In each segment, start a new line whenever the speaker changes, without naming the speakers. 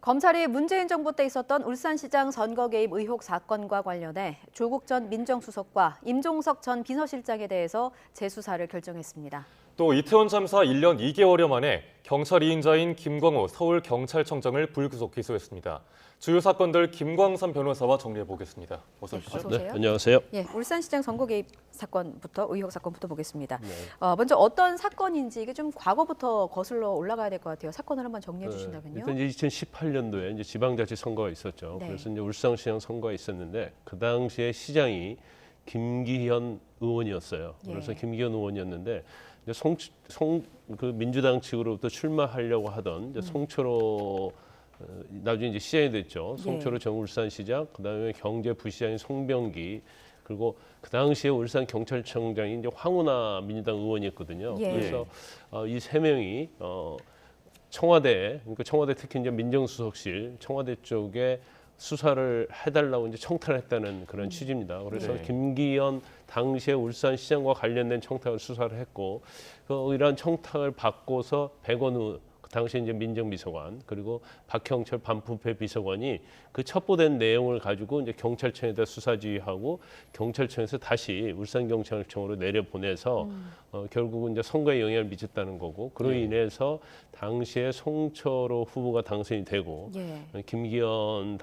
검찰이 문재인 정부 때 있었던 울산시장 선거 개입 의혹 사건과 관련해 조국 전 민정수석과 임종석 전 비서실장에 대해서 재수사를 결정했습니다.
또 이태원 참사 1년 2개월여 만에 경찰 2인자인 김광호 서울경찰청장을 불구속 기소했습니다. 주요 사건들 김광삼 변호사와 정리해 보겠습니다. 어서 오십시오.
어서 오세요.
네, 안녕하세요.
예, 울산시장 선거 개입 사건부터 의혹 사건부터 보겠습니다. 먼저 어떤 사건인지 이게 좀 과거부터 거슬러 올라가야 될 것 같아요. 사건을 한번 정리해 주신다면요.
일단 이제 2018년도에 이제 지방자치 선거가 있었죠.
네.
그래서 이제 울산시장 선거가 있었는데 그 당시에 시장이 김기현 의원이었어요.
예.
그래서 김기현 의원이었는데 이제 그 민주당 측으로부터 출마하려고 하던 이제 송철호 나중에 이제 시장이 됐죠. 송철호 전 울산시장, 그다음에 경제부시장인 송병기, 그리고 그 당시에 울산 경찰청장인 이제 황운하 민주당 의원이었거든요.
예.
그래서 이 세 명이 청와대, 그러니까 청와대 특히 이제 민정수석실, 청와대 쪽에 수사를 해달라고 이제 청탁을 했다는 그런 취지입니다. 그래서
네.
김기현 당시에 울산시장과 관련된 청탁을 수사를 했고, 이러한 청탁을 받고서 백원우 그 당시에 이제 민정비서관 그리고 박형철 반부패 비서관이 그 첩보된 내용을 가지고 이제 경찰청에다 수사 지휘하고 경찰청에서 다시 울산경찰청으로 내려보내서 결국은 이제 선거에 영향을 미쳤다는 거고 그로 인해서 당시에 송철호 후보가 당선이 되고 김기현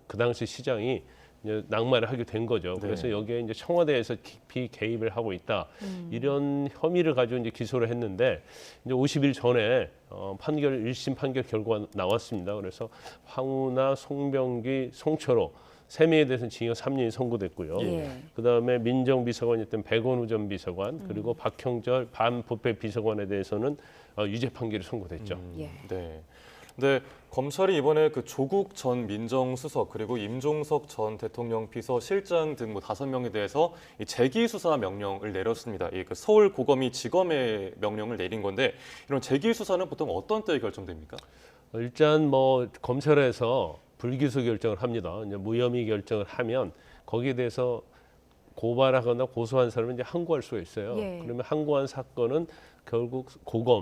그 당시 시장이 이제 낙마를 하게 된 거죠. 그래서 여기에 이제 청와대에서 깊이 개입을 하고 있다. 이런 혐의를 가지고 이제 기소를 했는데 이제 50일 전에 판결 1심 판결 결과가 나왔습니다. 그래서 황운하, 송병기, 송철호 세 명에 대해서는 징역 3년이 선고됐고요. 그다음에 민정비서관이었던 백원우 전 비서관 그리고 박형철 반부패 비서관에 대해서는 유죄 판결이 선고됐죠.
네. 근데 검찰이 이번에 그 조국 전 민정수석 그리고 임종석 전 대통령 비서실장 등 뭐 5명에 대해서 이 재기 수사 명령을 내렸습니다. 이 그 서울고검이 지검에 명령을 내린 건데 이런 재기 수사는 보통 어떤 때에 결정됩니까?
일단 뭐 검찰에서 불기소 결정을 합니다. 이제 무혐의 결정을 하면 거기에 대해서 고발하거나 고소한 사람은 이제 항고할 수가 있어요. 그러면 항고한 사건은 결국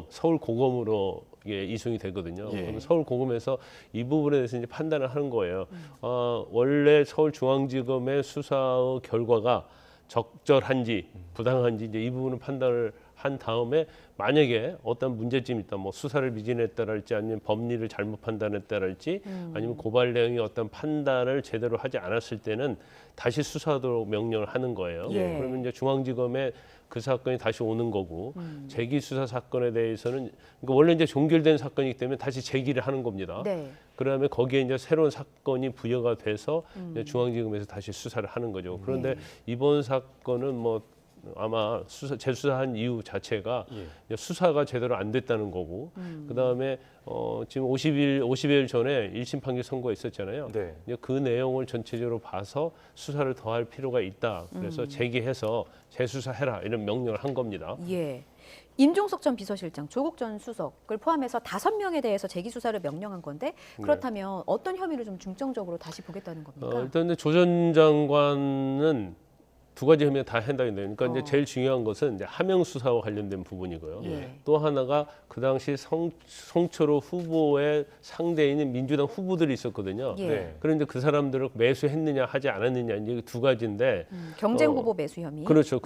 서울고검으로 이송이 되거든요. 그럼 서울고검에서 이 부분에 대해서 이제 판단을 하는 거예요. 원래 서울중앙지검의 수사의 결과가 적절한지 부당한지 이제 이 부분을 판단을 한 다음에 만약에 어떤 문제점이 있다, 뭐 수사를 미진했다랄지 아니면 법리를 잘못 판단했다랄지 아니면 고발 내용이 어떤 판단을 제대로 하지 않았을 때는 다시 수사하도록 명령을 하는 거예요. 그러면 이제 중앙지검에 그 사건이 다시 오는 거고 재기 수사 사건에 대해서는 그러니까 원래 이제 종결된 사건이기 때문에 다시 재기를 하는 겁니다. 그다음에 거기에 이제 새로운 사건이 부여가 돼서 이제 중앙지검에서 다시 수사를 하는 거죠. 그런데 이번 사건은 뭐 아마 재수사한 이유 자체가 수사가 제대로 안 됐다는 거고 그다음에 지금 50일 전에 1심 판결 선고가 있었잖아요. 그 내용을 전체적으로 봐서 수사를 더할 필요가 있다. 그래서 재기해서 재수사해라 이런 명령을 한 겁니다.
임종석 전 비서실장, 조국 전 수석을 포함해서 5명에 대해서 재기 수사를 명령한 건데 그렇다면 어떤 혐의를 좀 중점적으로 다시 보겠다는 겁니까?
일단 조 전 장관은 두 가지 혐의가 다 해당이 돼요. 그러니까 이제 제일 중요한 것은 이제 하명 수사와 관련된 부분이고요. 또 하나가 그 당시 송철호 후보의 상대인인 민주당 후보들이 있었거든요. 그런데 그 사람들을 매수했느냐 하지 않았느냐 이제 두 가지인데
경쟁 후보 매수 혐의.
그렇죠.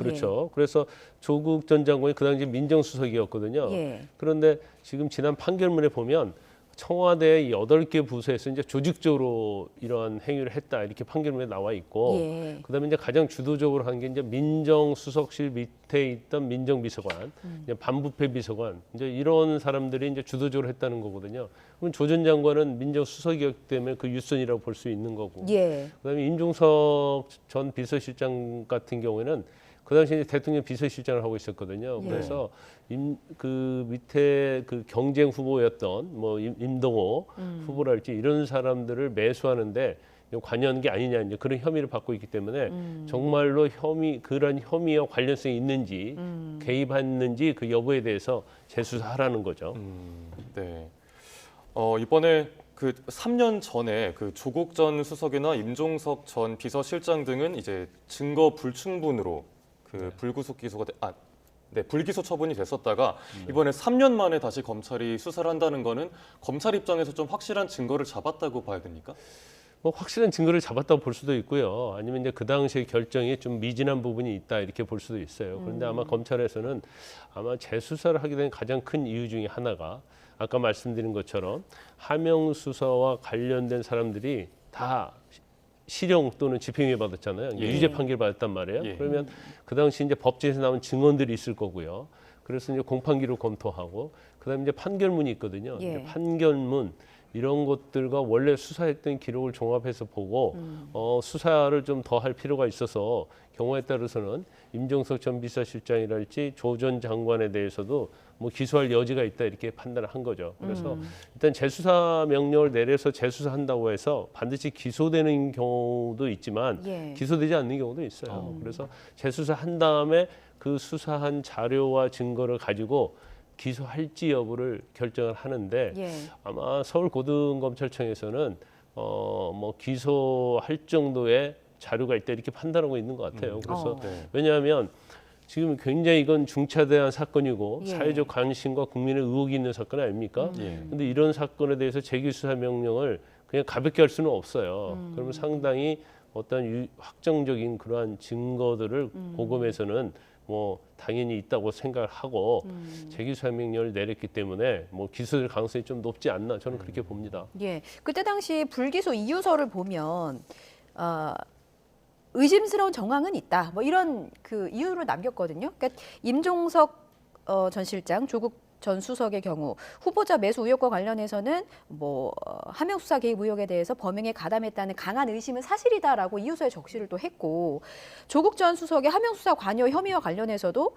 그래서 조국 전 장관이 그 당시 민정수석이었거든요. 그런데 지금 지난 판결문에 보면 청와대 8개 부서에서 이제 조직적으로 이러한 행위를 했다 이렇게 판결문에 나와 있고 그다음에 이제 가장 주도적으로 한 게 이제 민정수석실 밑에 있던 민정비서관, 이제 반부패 비서관 이제 이런 사람들이 이제 주도적으로 했다는 거거든요. 그럼 조 전 장관은 민정수석이었기 때문에 그 윗선이라고 볼 수 있는 거고. 그다음에 임종석 전 비서실장 같은 경우에는 그 당시에 대통령 비서실장을 하고 있었거든요. 그래서 그 밑에 그 경쟁 후보였던 뭐 임동호 후보랄지 이런 사람들을 매수하는데 관여한 게 아니냐 이제 그런 혐의를 받고 있기 때문에 정말로 그런 혐의와 관련성이 있는지 개입했는지 그 여부에 대해서 재수사하라는 거죠.
이번에 그 3년 전에 그 조국 전 수석이나 임종석 전 비서실장 등은 이제 증거 불충분으로 그 불구속 기소가 네, 불기소 처분이 됐었다가 이번에 3년 만에 다시 검찰이 수사를 한다는 거는 검찰 입장에서 좀 확실한 증거를 잡았다고 봐야 됩니까?
뭐 확실한 증거를 잡았다고 볼 수도 있고요. 아니면 이제 그 당시의 결정이 좀 미진한 부분이 있다 이렇게 볼 수도 있어요. 그런데 아마 검찰에서는 아마 재수사를 하게 된 가장 큰 이유 중에 하나가 아까 말씀드린 것처럼 하명 수사와 관련된 사람들이 다 실형 또는 집행유예 받았잖아요.
예.
유죄 판결 받았단 말이에요.
예.
그러면 그 당시 이제 법정에서 나온 증언들이 있을 거고요. 그래서 이제 공판기를 검토하고 그다음에 이제 판결문이 있거든요.
예.
이제 판결문 이런 것들과 원래 수사했던 기록을 종합해서 보고 수사를 좀 더 할 필요가 있어서 경우에 따라서는 임종석 전 비서실장이랄지 조 전 장관에 대해서도 뭐 기소할 여지가 있다 이렇게 판단을 한 거죠. 그래서 일단 재수사 명령을 내려서 재수사한다고 해서 반드시 기소되는 경우도 있지만
예.
기소되지 않는 경우도 있어요. 그래서 재수사한 다음에 그 수사한 자료와 증거를 가지고 기소할지 여부를 결정을 하는데
예.
아마 서울고등검찰청에서는 뭐 기소할 정도의 자료가 있다 이렇게 판단하고 있는 것 같아요. 그래서
네.
왜냐하면 지금 굉장히 이건 중차대한 사건이고
예.
사회적 관심과 국민의 의혹이 있는 사건 아닙니까?
예.
근데 이런 사건에 대해서 재기수사 명령을 그냥 가볍게 할 수는 없어요. 그러면 상당히 어떤 확정적인 그러한 증거들을 고검에서는 뭐 당연히 있다고 생각을 하고 재기수사 명령을 내렸기 때문에 뭐 기소될 가능성이 좀 높지 않나 저는 그렇게 봅니다.
예. 그때 당시 불기소 이유서를 보면 의심스러운 정황은 있다. 뭐 이런 그 이유를 남겼거든요. 그러니까 임종석 전 실장, 조국 전 수석의 경우 후보자 매수 의혹과 관련해서는 뭐 하명 수사 개입 의혹에 대해서 범행에 가담했다는 강한 의심은 사실이다라고 이유서에 적시를 또 했고, 조국 전 수석의 하명 수사 관여 혐의와 관련해서도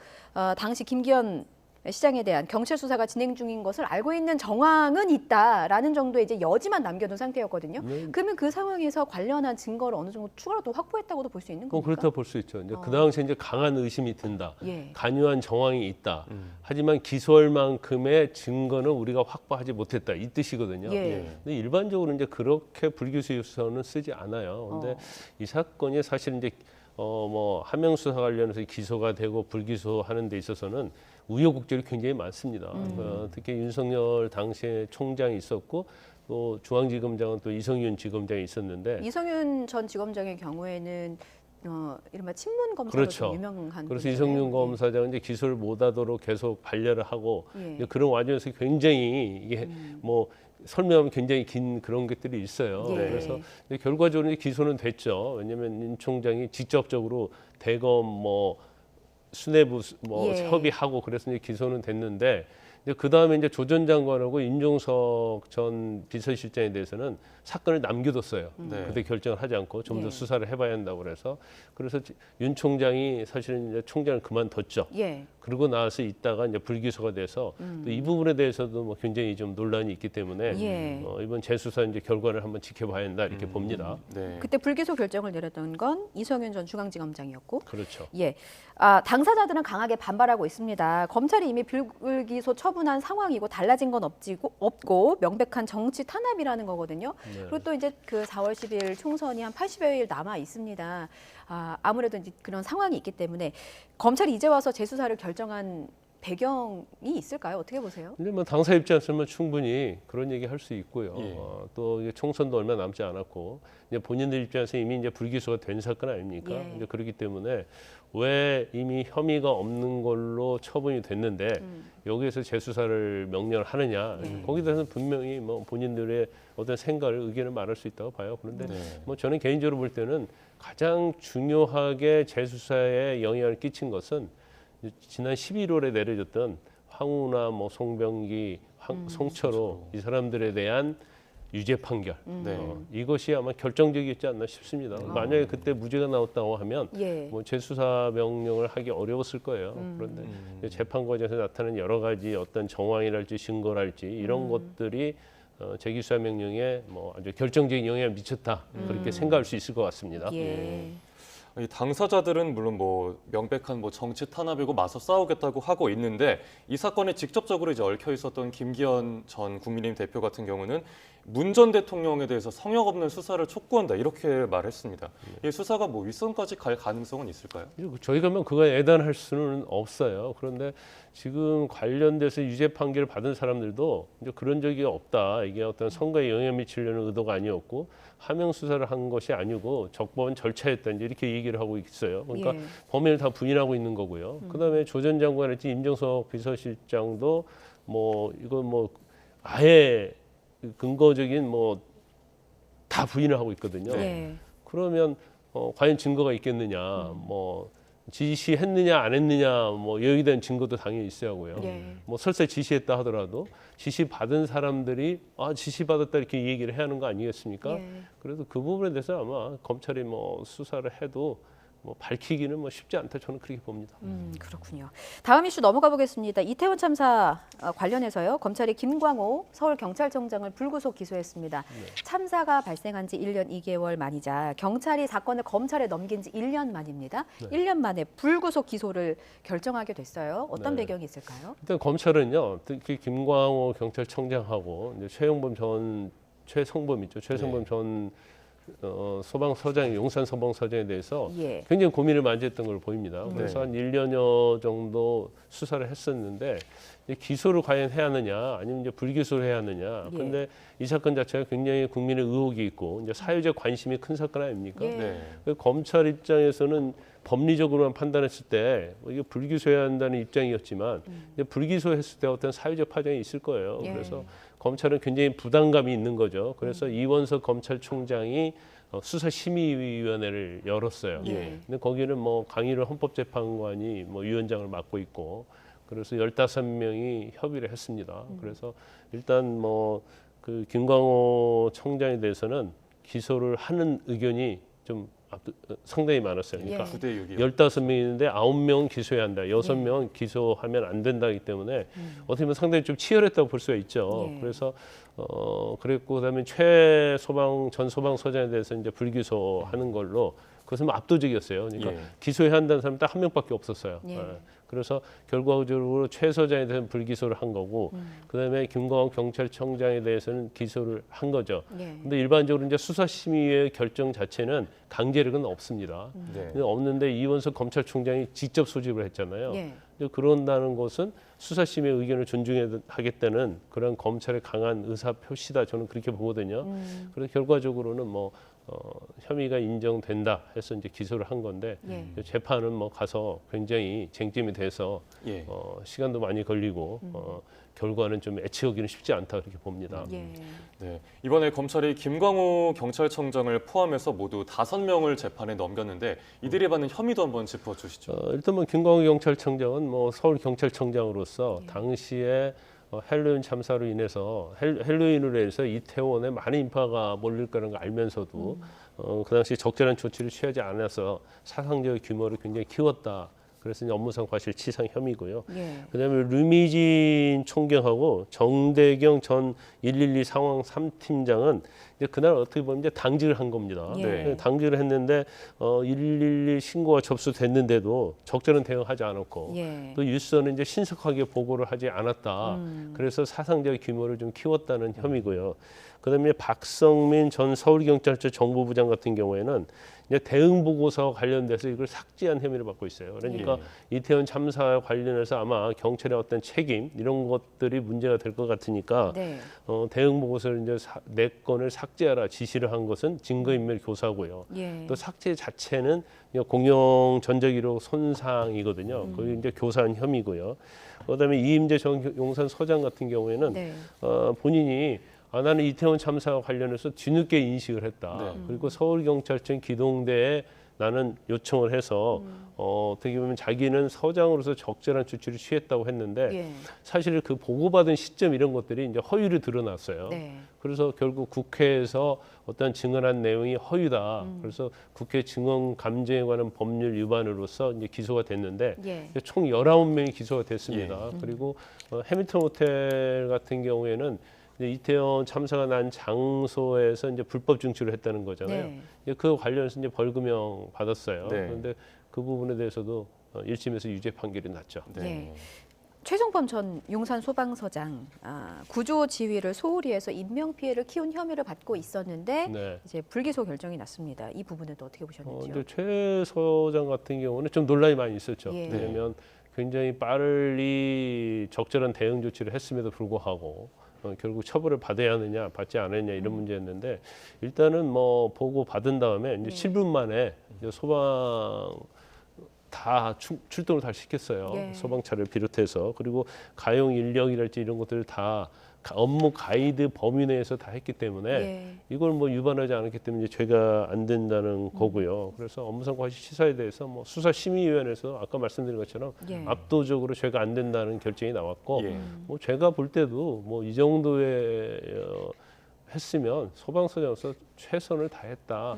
당시 김기현 시장에 대한 경찰 수사가 진행 중인 것을 알고 있는 정황은 있다라는 정도의 이제 여지만 남겨둔 상태였거든요. 그러면 그 상황에서 관련한 증거를 어느 정도 추가로 또 확보했다고도 볼 수 있는 겁니까?
그렇다 볼 수 있죠. 이제 그 당시에 이제 강한 의심이 든다.
예.
간유한 정황이 있다. 하지만 기소할 만큼의 증거는 우리가 확보하지 못했다. 이 뜻이거든요.
예.
근데 일반적으로 이제 그렇게 불기소 유서는 쓰지 않아요. 근데 이 사건이 사실 이제 뭐 하명 수사 관련해서 기소가 되고 불기소하는 데 있어서는 우여곡절이 굉장히 많습니다. 특히 윤석열 당시에 총장이 있었고 또 중앙지검장은 또 이성윤 지검장이 있었는데
이성윤 전 지검장의 경우에는 이른바 친문 검사로
그렇죠.
좀 유명한
그래서
분이잖아요.
이성윤 검사장은 이제 기소를 못하도록 계속 반려를 하고
예.
이제 그런 와중에서 굉장히 이게 뭐 설명하면 굉장히 긴 그런 것들이 있어요.
예.
그래서 이제 결과적으로 이제 기소는 됐죠. 왜냐하면 윤 총장이 직접적으로 대검 뭐 수뇌부 뭐
예.
협의하고 그래서 이제 기소는 됐는데 이제 그 다음에 이제 조 전 장관하고 임종석 전 비서실장에 대해서는 사건을 남겨뒀어요.
네.
그때 결정을 하지 않고 좀 더
예.
수사를 해봐야 한다고 그래서 윤 총장이 사실은 이제 총장을 그만뒀죠.
예.
그러고 나서 있다가 이제 불기소가 돼서 또 이 부분에 대해서도 뭐 굉장히 좀 논란이 있기 때문에
예.
이번 재수사 이제 결과를 한번 지켜봐야 한다 이렇게 봅니다.
네.
그때 불기소 결정을 내렸던 건 이성윤 전 중앙지검장이었고,
그렇죠.
예, 당사자들은 강하게 반발하고 있습니다. 검찰이 이미 불기소 처분한 상황이고 달라진 건 없고 명백한 정치 탄압이라는 거거든요.
네.
그리고 또 이제 그 4월 10일 총선이 한 80여일 남아 있습니다. 아무래도 이제 그런 상황이 있기 때문에 검찰이 이제 와서 재수사를 결정한 배경이 있을까요? 어떻게 보세요?
근데 뭐 당사 입장에서는 충분히 그런 얘기 할 수 있고요.
예.
또 이제 총선도 얼마 남지 않았고 이제 본인들 입장에서 이미 이제 불기소가 된 사건 아닙니까?
예.
이제 그렇기 때문에 왜 이미 혐의가 없는 걸로 처분이 됐는데 여기에서 재수사를 명령을 하느냐?
예.
거기에 대해서는 분명히 뭐 본인들의 어떤 생각을 의견을 말할 수 있다고 봐요. 그런데
네.
뭐 저는 개인적으로 볼 때는 가장 중요하게 재수사에 영향을 끼친 것은 지난 11월에 내려졌던 황우나 뭐 송병기, 송철호 이 사람들에 대한 유죄 판결
네.
이것이 아마 결정적이었지 않나 싶습니다. 만약에 그때 무죄가 나왔다고 하면
예.
뭐 재수사 명령을 하기 어려웠을 거예요. 그런데 재판 과정에서 나타난 여러 가지 어떤 정황이랄지 증거랄지 이런 것들이 재기수사 명령에 뭐 아주 결정적인 영향을 미쳤다 그렇게 생각할 수 있을 것 같습니다.
예.
이 당사자들은 물론 뭐 명백한 뭐 정치 탄압이고 맞서 싸우겠다고 하고 있는데 이 사건에 직접적으로 이제 얽혀 있었던 김기현 전 국민의힘 대표 같은 경우는 문 전 대통령에 대해서 성역 없는 수사를 촉구한다 이렇게 말했습니다. 이 수사가 뭐 윗선까지 갈 가능성은 있을까요?
저희가 뭐 그거 애단할 수는 없어요. 그런데 지금 관련돼서 유죄 판결을 받은 사람들도 이제 그런 적이 없다. 이게 어떤 선거에 영향 미치려는 의도가 아니었고 하명 수사를 한 것이 아니고 적법한 절차였다. 이제 이렇게 얘기를 하고 있어요. 그러니까
예.
범인을 다 부인하고 있는 거고요. 그다음에 조 전 장관이지 임종석 비서실장도 뭐 이거 뭐 아예 근거적인 뭐 다 부인을 하고 있거든요.
예.
그러면 과연 증거가 있겠느냐, 뭐 지시했느냐 안 했느냐, 뭐 여기에 대한 증거도 당연히 있어야 하고요.
예.
뭐 설사 지시했다 하더라도 지시 받은 사람들이 지시 받았다 이렇게 얘기를 해야 하는 거 아니겠습니까?
예.
그래서 그 부분에 대해서 아마 검찰이 뭐 수사를 해도 뭐 밝히기는 뭐 쉽지 않다 저는 그렇게 봅니다.
그렇군요. 다음 이슈 넘어가 보겠습니다. 이태원 참사 관련해서요. 검찰이 김광호 서울경찰청장을 불구속 기소했습니다. 참사가 발생한 지 1년 2개월 만이자 경찰이 사건을 검찰에 넘긴 지 1년 만입니다. 1년 만에 불구속 기소를 결정하게 됐어요. 어떤
네.
배경이 있을까요?
일단 검찰은요, 특히 김광호 경찰청장하고 이제 최성범 있죠. 최성범 전 소방서장, 용산 소방서장에 대해서
예.
굉장히 고민을 많이 했던 걸로 보입니다. 그래서 한 1년여 정도 수사를 했었는데 이제 기소를 과연 해야 하느냐, 아니면 이제 불기소를 해야 하느냐.
예.
그런데 이 사건 자체가 굉장히 국민의 의혹이 있고 이제 사회적 관심이 큰 사건 아닙니까?
예.
네.
그래서 검찰 입장에서는 법리적으로만 판단했을 때 이게 불기소해야 한다는 입장이었지만 이제 불기소했을 때 어떤 사회적 파장이 있을 거예요.
예.
그래서 검찰은 굉장히 부담감이 있는 거죠. 그래서 이원석 검찰총장이 수사심의위원회를 열었어요.
예.
근데 거기는 뭐 강일원 헌법재판관이 뭐 위원장을 맡고 있고 그래서 15명이 협의를 했습니다. 그래서 일단 뭐 그 김광호 청장에 대해서는 기소를 하는 의견이 좀 상당히 많았어요. 그러니까
9대 6이요.
15명이 있는데 9명 기소해야 한다. 6명 기소하면 안 된다기 때문에 어떻게 보면 상당히 좀 치열했다고 볼 수가 있죠.
예.
그래서 그랬고 그다음에 전 소방서장에 대해서 이제 불기소하는 걸로 그것은 뭐 압도적이었어요. 그러니까
예.
기소해야 한다는 사람 딱 한 명밖에 없었어요.
예.
그래서 결과적으로 최 서장에 대해서는 불기소를 한 거고 그다음에 김광호 경찰청장에 대해서는 기소를 한 거죠.
예.
근데 일반적으로 이제 수사심의의 결정 자체는 강제력은 없습니다.
네.
근데 없는데 이원석 검찰총장이 직접 소집을 했잖아요.
예.
근데 그런다는 것은 수사심의 의견을 존중하겠다는 그런 검찰의 강한 의사 표시다 저는 그렇게 보거든요. 그래서 결과적으로는 뭐 혐의가 인정된다 해서 이제 기소를 한 건데
예.
재판은 뭐 가서 굉장히 쟁점이 돼서
예.
시간도 많이 걸리고 결과는 좀 예측하기는 쉽지 않다 그렇게 봅니다.
예.
네. 이번에 검찰이 김광호 경찰청장을 포함해서 모두 5명을 재판에 넘겼는데 이들이 받는 혐의도 한번 짚어주시죠.
일단 뭐 김광호 경찰청장은 뭐 서울 경찰청장으로서 당시에 헬로윈 참사로 인해서 헬로윈으로 인해서 이태원에 많은 인파가 몰릴 거라는 걸 알면서도 그 당시 적절한 조치를 취하지 않아서 사상적 규모를 굉장히 키웠다. 그래서 이제 업무상 과실치상 혐의고요.
예.
그다음에 류미진 총경하고 정대경 전 112 상황 3팀장은 이제 그날 어떻게 보면 이제 당직을 한 겁니다.
예.
네.
당직을 했는데 112 신고가 접수됐는데도 적절한 대응하지 않았고
예.
또 유서는 이제 신속하게 보고를 하지 않았다. 그래서 사상적 규모를 좀 키웠다는 혐의고요. 그다음에 박성민 전 서울경찰청 정보부장 같은 경우에는 이제 대응 보고서와 관련돼서 이걸 삭제한 혐의를 받고 있어요. 그러니까 이태원 참사와 관련해서 아마 경찰의 어떤 책임 이런 것들이 문제가 될 것 같으니까
네.
대응 보고서를 이제 4건을 삭제하라 지시를 한 것은 증거인멸 교사고요.
예.
또 삭제 자체는 공용 전자기록 손상이거든요. 그게 이제 교사한 혐의고요. 그다음에 이임재 전 용산 서장 같은 경우에는
네.
본인이 나는 이태원 참사와 관련해서 뒤늦게 인식을 했다.
네.
그리고 서울경찰청 기동대에 나는 요청을 해서 어떻게 보면 자기는 서장으로서 적절한 조치를 취했다고 했는데
예.
사실 그 보고받은 시점 이런 것들이 이제 허위를 드러났어요.
네.
그래서 결국 국회에서 어떤 증언한 내용이 허위다. 그래서 국회 증언 감정에 관한 법률 위반으로서 이제 기소가 됐는데
예.
총 19명이 기소가 됐습니다. 그리고 해밀턴 호텔 같은 경우에는 이제 이태원 참사가 난 장소에서 이제 불법 증출을 했다는 거잖아요.
네.
이제 그 관련해서 이제 벌금형 받았어요.
네.
그런데 그 부분에 대해서도 1심에서 유죄 판결이 났죠.
네.
최종범 전 용산 소방서장 구조 지휘를 소홀히 해서 인명 피해를 키운 혐의를 받고 있었는데
네.
이제 불기소 결정이 났습니다. 이 부분은 또 어떻게 보셨는지요?
근데 최 서장 같은 경우는 좀 논란이 많이 있었죠.
예.
왜냐하면 굉장히 빨리 적절한 대응 조치를 했음에도 불구하고 결국 처벌을 받아야 하느냐 받지 않느냐 이런 문제였는데 일단은 뭐 보고 받은 다음에 이제 7분 만에 이제 소방 다 출동을 다 시켰어요.
예.
소방차를 비롯해서 그리고 가용 인력이랄지 이런 것들을 다 업무 가이드 범위 내에서 다 했기 때문에
예.
이걸 뭐 위반하지 않았기 때문에 죄가 안 된다는 거고요. 그래서 업무상 과실치사에 대해서 뭐 수사심의위원회에서 아까 말씀드린 것처럼
예.
압도적으로 죄가 안 된다는 결정이 나왔고
예.
뭐 제가 볼 때도 뭐 이 정도의 했으면 소방서장으로서 최선을 다했다.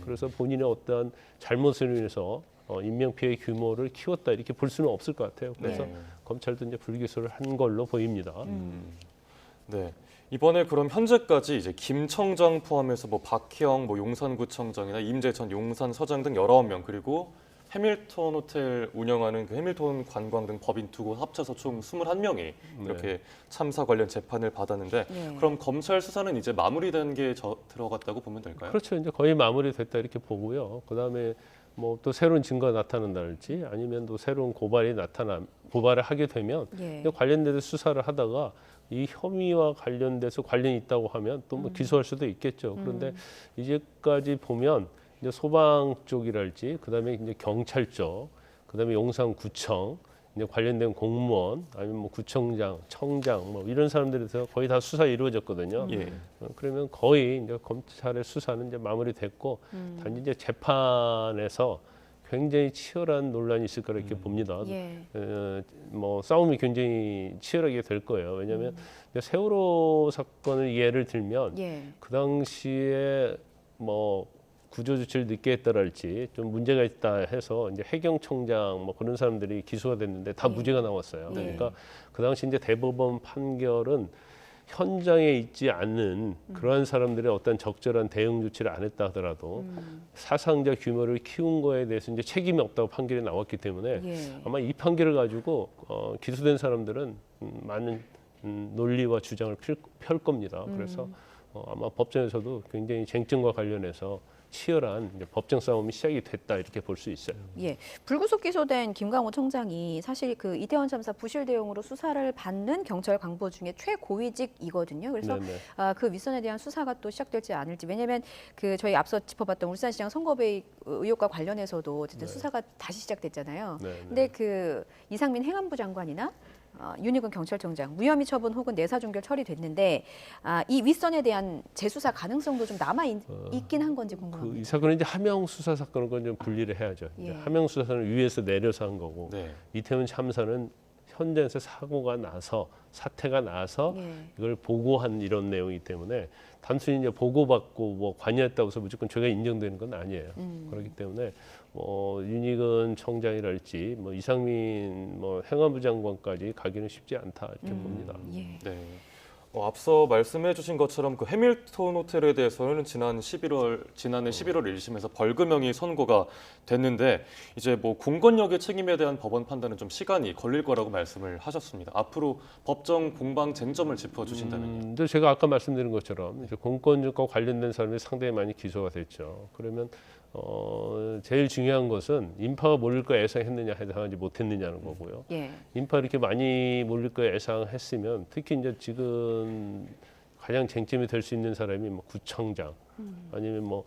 그래서 본인의 어떠한 잘못으로 인해서 인명 피해 규모를 키웠다 이렇게 볼 수는 없을 것 같아요. 그래서
네.
검찰도 이제 불기소를 한 걸로 보입니다.
네. 이번에 그럼 현재까지 이제 김 청장 포함해서 뭐 박형, 뭐 용산구청장이나 임재 전 용산서장 등 19명 그리고 해밀턴 호텔 운영하는 그 해밀턴 관광 등 법인 두 곳 합쳐서 총 21명이 이렇게 참사 관련 재판을 받았는데
네.
그럼 검찰 수사는 이제 마무리 단계에 들어갔다고 보면 될까요?
그렇죠. 이제 거의 마무리됐다 이렇게 보고요. 그다음에 뭐 또 새로운 증거가 나타난다든지 아니면 또 새로운 고발을 하게 되면
예.
관련돼서 수사를 하다가 이 혐의와 관련돼서 관련이 있다고 하면 또 뭐 기소할 수도 있겠죠. 그런데 이제까지 보면 이제 소방 쪽이랄지 그다음에 이제 경찰 쪽, 그다음에 용산구청 이제 관련된 공무원 아니면 뭐 구청장, 청장 뭐 이런 사람들에서 거의 다 수사 이루어졌거든요.
예.
그러면 거의 이제 검찰의 수사는 이제 마무리됐고 단지 이제 재판에서 굉장히 치열한 논란이 있을 거라 이렇게 봅니다.
예.
뭐 싸움이 굉장히 치열하게 될 거예요. 왜냐하면 세월호 사건을 예를 들면
예.
그 당시에 뭐 구조 조치를 늦게 했다랄지 좀 문제가 있다 해서 이제 해경청장 뭐 그런 사람들이 기소가 됐는데 다
예.
무죄가 나왔어요.
예.
그러니까 그 당시 이제 대법원 판결은 현장에 있지 않는 그러한 사람들의 어떤 적절한 대응 조치를 안 했다 하더라도 사상자 규모를 키운 거에 대해서 이제 책임이 없다고 판결이 나왔기 때문에
예.
아마 이 판결을 가지고 기소된 사람들은 많은 논리와 주장을 펼 겁니다. 그래서 아마 법정에서도 굉장히 쟁점과 관련해서 치열한 이제 법정 싸움이 시작이 됐다 이렇게 볼 수 있어요.
예, 불구속 기소된 김광호 청장이 사실 그 이태원 참사 부실 대응으로 수사를 받는 경찰 간부 중에 최고위직이거든요. 그래서
네네.
그 윗선에 대한 수사가 또 시작될지 않을지, 왜냐하면 그 저희 앞서 짚어봤던 울산시장 선거배임 의혹과 관련해서도 어쨌든
네.
수사가 다시 시작됐잖아요.
네네.
근데 그 이상민 행안부 장관이나 윤희근 경찰청장 무혐의 처분 혹은 내사 종결 처리됐는데 이 윗선에 대한 재수사 가능성도 좀 남아 있긴 한 건지 궁금합니다.
이 사건은 이제 하명 수사 사건은 좀 분리를 해야죠. 이제
예.
하명 수사는 위에서 내려서 한 거고
네.
이태원 참사는 현장에서 사고가 나서 사태가 나서
예.
이걸 보고한 이런 내용이기 때문에 단순히 이제 보고받고 뭐 관여했다고 해서 무조건 죄가 인정되는 건 아니에요. 그렇기 때문에 뭐 윤희근 청장이랄지 뭐 이상민 뭐 행안부 장관까지 가기는 쉽지 않다 이렇게 봅니다.
예.
네. 앞서 말씀해주신 것처럼 그 해밀턴 호텔에 대해서는 지난해 11월 1심에서 벌금형이 선고가 됐는데 이제 뭐 공권력의 책임에 대한 법원 판단은 좀 시간이 걸릴 거라고 말씀을 하셨습니다. 앞으로 법정 공방 쟁점을 짚어주신다면요.
근데 제가 아까 말씀드린 것처럼 이제 공권력과 관련된 사람이 상당히 많이 기소가 됐죠. 그러면 제일 중요한 것은 인파가 몰릴 거 예상했느냐 예상하지 못했느냐는 거고요.
예.
인파 이렇게 많이 몰릴 거 예상했으면 특히 이제 지금 가장 쟁점이 될 수 있는 사람이 뭐 구청장 아니면 뭐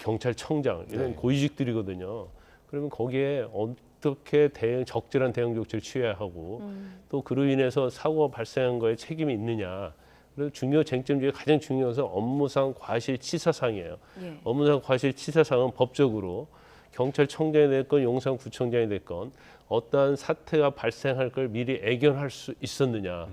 경찰청장 이런
네.
고위직들이거든요. 그러면 거기에 어떻게 적절한 대응 조치를 취해야 하고 또 그로 인해서 사고가 발생한 거에 책임이 있느냐. 그래서 중요 쟁점 중에 가장 중요한 것은 업무상 과실치사상이에요.
예.
업무상 과실치사상은 법적으로 경찰청장이 됐건 용산구청장이 됐건 어떠한 사태가 발생할 걸 미리 예견할 수 있었느냐.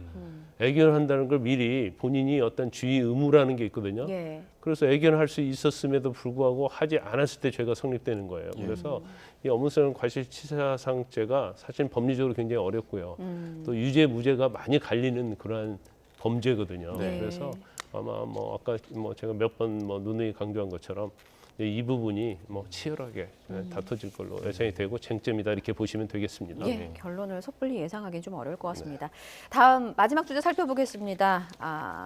예견한다는 걸 미리 본인이 어떤 주의 의무라는 게 있거든요.
예.
그래서 예견할 수 있었음에도 불구하고 하지 않았을 때 죄가 성립되는 거예요. 그래서 이 업무상 과실치사상죄가 사실 법리적으로 굉장히 어렵고요. 또 유죄 무죄가 많이 갈리는 그러한 범죄거든요.
네.
그래서 아마 뭐 아까 뭐 제가 몇 번 뭐 누누이 강조한 것처럼 이 부분이 뭐 치열하게 다퉈질 걸로 예상이 되고 쟁점이다 이렇게 보시면 되겠습니다.
예, 결론을 섣불리 예상하기는 좀 어려울 것 같습니다. 다음 마지막 주제 살펴보겠습니다.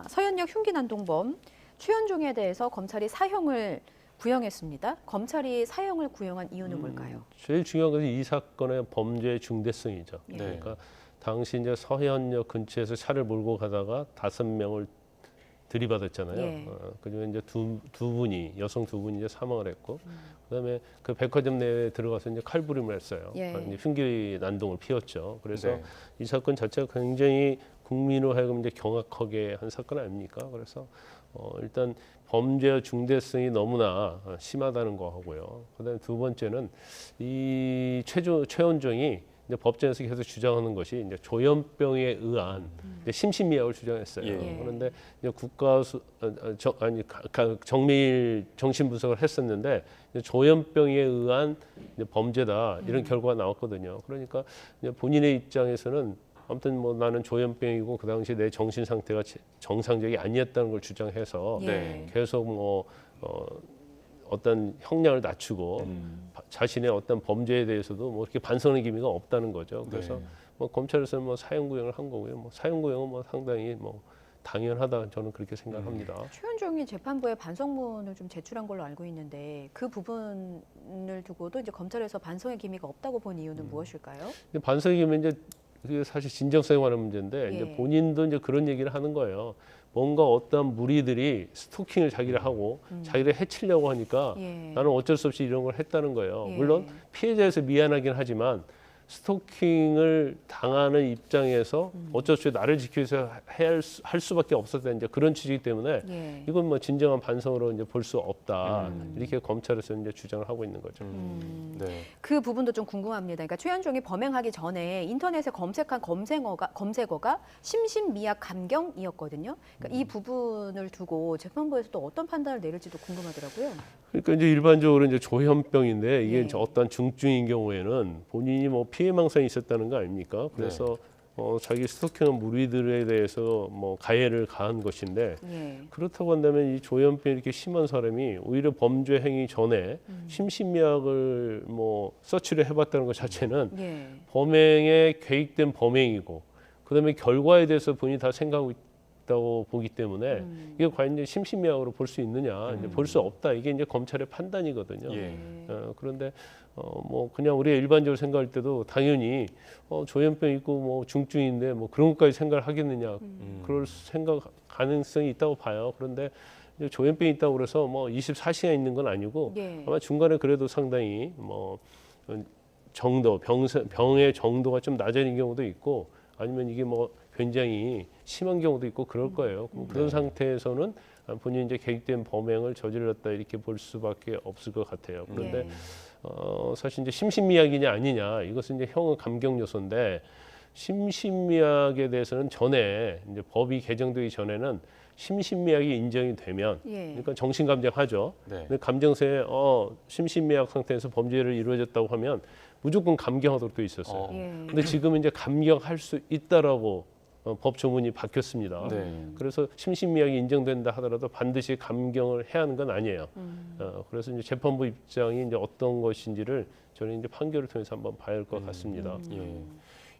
서현역 흉기 난동범 최현종에 대해서 검찰이 사형을 구형했습니다. 검찰이 사형을 구형한 이유는 뭘까요?
제일 중요한 것은 이 사건의 범죄의 중대성이죠.
예.
그러니까 당시 이제 서현역 근처에서 차를 몰고 가다가 5명을 들이받았잖아요.
예.
그리고 이제 두 분이 여성 두 분이 이제 사망을 했고, 그다음에 그 백화점 내에 들어가서 이제 칼부림을 했어요.
예.
이제 흉기 난동을 피웠죠. 그래서
네.
이 사건 자체가 굉장히 국민으로 하여금 이제 경악하게 한 사건 아닙니까? 그래서 일단 범죄의 중대성이 너무나 심하다는 거 하고요. 그다음에 두 번째는 이 최원종이 이제 법정에서 계속 주장하는 것이 이제 조현병에 의한 이제 심신미약을 주장했어요.
예.
그런데 이제 정밀 정신 분석을 했었는데 이제 조현병에 의한 이제 범죄다 이런 결과가 나왔거든요. 그러니까 이제 본인의 입장에서는 아무튼 뭐 나는 조현병이고 그 당시 내 정신 상태가 정상적이 아니었다는 걸 주장해서
예.
계속 뭐 어떤 형량을 낮추고 자신의 어떤 범죄에 대해서도 뭐 이렇게 반성의 기미가 없다는 거죠. 그래서
네.
뭐 검찰에서는 뭐 사형 구형을 한 거고요. 뭐 사형 구형은 뭐 상당히 뭐 당연하다 저는 그렇게 생각합니다.
최현종이 재판부에 반성문을 좀 제출한 걸로 알고 있는데 그 부분을 두고도 이제 검찰에서 반성의 기미가 없다고 본 이유는 무엇일까요?
근데 반성의 기미 이제 그게 사실 진정성에 관한 문제인데
예.
이제 본인도 이제 그런 얘기를 하는 거예요. 뭔가 어떤 무리들이 스토킹을 자기를 하고 자기를 해치려고 하니까
예.
나는 어쩔 수 없이 이런 걸 했다는 거예요.
예.
물론 피해자에서 미안하긴 하지만 스토킹을 당하는 입장에서 어쩔 수 없이 나를 지키기 위해서 할 수밖에 없었다 이제 그런 취지이기 때문에
예.
이건 뭐 진정한 반성으로 이제 볼 수 없다 이렇게 검찰에서 이제 주장을 하고 있는 거죠.
네.
그 부분도 좀 궁금합니다. 그러니까 최현종이 범행하기 전에 인터넷에 검색한 검색어가 심신미약 감경이었거든요. 그러니까 이 부분을 두고 재판부에서 또 어떤 판단을 내릴지도 궁금하더라고요.
그러니까 이제 일반적으로 이제 조현병인데 이게
예.
이제 어떤 중증인 경우에는 본인이 뭐 피해망상이 있었다는 거 아닙니까? 그래서 자기 스토킹한 무리들에 대해서 뭐 가해를 가한 것인데
예.
그렇다고 한다면 이 조현병이 이렇게 심한 사람이 오히려 범죄 행위 전에 심신미약을 뭐 서치를 해봤다는 것 자체는
예.
범행에 계획된 범행이고 그다음에 결과에 대해서 본인이 다 생각하고 있다고 보기 때문에 이게 과연 이제 심신미약으로 볼 수 있느냐 이제 볼 수 없다 이게 이제 검찰의 판단이거든요.
예.
그런데 뭐 그냥 우리가 일반적으로 생각할 때도 당연히 조현병 있고 뭐 중증인데 뭐 그런 것까지 생각을 하겠느냐 그럴 생각 가능성이 있다고 봐요. 그런데 이제 조현병이 있다고 그래서 뭐 24시간 있는 건 아니고
예.
아마 중간에 그래도 상당히 뭐 정도 병의 정도가 좀 낮아진 경우도 있고 아니면 이게 뭐 굉장히 심한 경우도 있고 그럴 거예요. 그런 상태에서는 본인이 이제 계획된 범행을 저질렀다 이렇게 볼 수밖에 없을 것 같아요. 그런데
예.
사실 이제 심신미약이냐 아니냐 이것은 이제 형의 감경 요소인데 심신미약에 대해서는 전에 이제 법이 개정되기 전에는 심신미약이 인정이 되면
예.
그러니까 정신감정하죠.
네.
근데 감정서에 심신미약 상태에서 범죄를 이루어졌다고 하면 무조건 감경하도록 돼 있었어요.
예.
근데 지금 이제 감경할 수 있다라고 법 조문이 바뀌었습니다.
네.
그래서 심신미약이 인정된다 하더라도 반드시 감경을 해야 하는 건 아니에요. 그래서 이제 재판부 입장이 이제 어떤 것인지를 저는 이제 판결을 통해서 한번 봐야 할 것 같습니다.
예.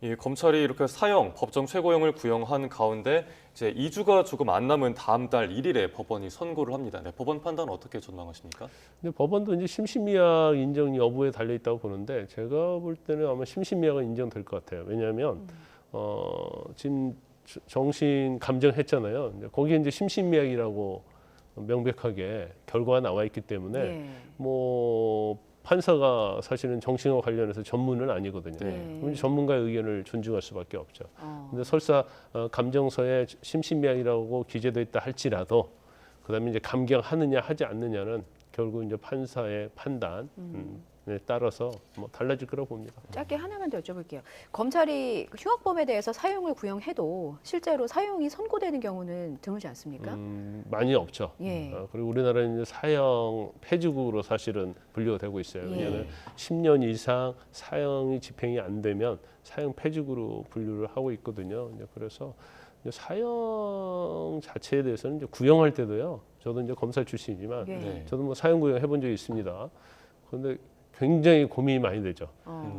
이 검찰이 이렇게 사형, 법정 최고형을 구형한 가운데 이제 2주가 조금 안 남은 다음 달 1일에 법원이 선고를 합니다. 네, 법원 판단 어떻게 전망하십니까?
근데 법원도 이제 심신미약 인정 여부에 달려 있다고 보는데 제가 볼 때는 아마 심신미약은 인정될 것 같아요. 왜냐하면 지금 정신 감정했잖아요. 이제 거기에 이제 심신미약이라고 명백하게 결과가 나와 있기 때문에
예.
뭐 판사가 사실은 정신과 관련해서 전문은 아니거든요.
네.
그럼 전문가의 의견을 존중할 수밖에 없죠.
어.
근데 설사 감정서에 심신미약이라고 기재되어 있다 할지라도 그다음에 이제 감경하느냐 하지 않느냐는 결국 이제 판사의 판단에 따라서 뭐 달라질 거라고 봅니다.
짧게 하나만 더 여쭤볼게요. 검찰이 흉악범에 대해서 사형을 구형해도 실제로 사형이 선고되는 경우는 드물지 않습니까?
많이 없죠.
예.
그리고 우리나라는 이제 사형 폐지국으로 사실은 분류가 되고 있어요.
예.
왜냐하면 10년 이상 사형이 집행이 안 되면 사형 폐지국으로 분류를 하고 있거든요. 이제 그래서 이제 사형 자체에 대해서는 이제 구형할 때도요. 저도 이제 검사 출신이지만
예.
네.
저도 뭐 사형 구형 해본 적이 있습니다. 그런데 굉장히 고민이 많이 되죠.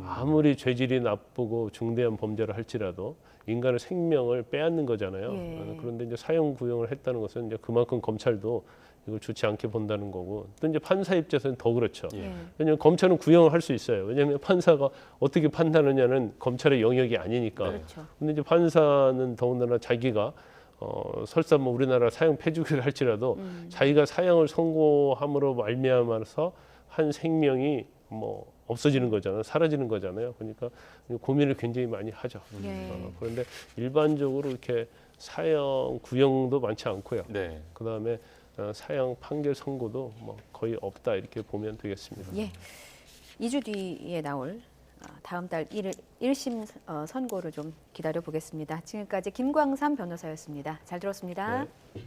아무리 죄질이 나쁘고 중대한 범죄를 할지라도 인간의 생명을 빼앗는 거잖아요.
예.
그런데 이제 사형 구형을 했다는 것은 이제 그만큼 검찰도 이걸 좋지 않게 본다는 거고, 또 이제 판사 입장에서는 더 그렇죠.
예.
왜냐하면 검찰은 구형을 할 수 있어요. 왜냐하면 판사가 어떻게 판단하느냐는 검찰의 영역이 아니니까.
그렇죠.
근데 이제 판사는 더군다나 자기가 설사 뭐 우리나라 사형 폐지를 할지라도 자기가 사형을 선고함으로 말미암아서 한 생명이 뭐 없어지는 거잖아요, 사라지는 거잖아요. 그러니까 고민을 굉장히 많이 하죠.
예.
그런데 일반적으로 이렇게 사형 구형도 많지 않고요.
네.
그 다음에 사형 판결 선고도 뭐 거의 없다 이렇게 보면 되겠습니다.
예. 2주 뒤에 나올 다음 달 1심 선고를 좀 기다려 보겠습니다. 지금까지 김광삼 변호사였습니다. 잘 들었습니다.
네.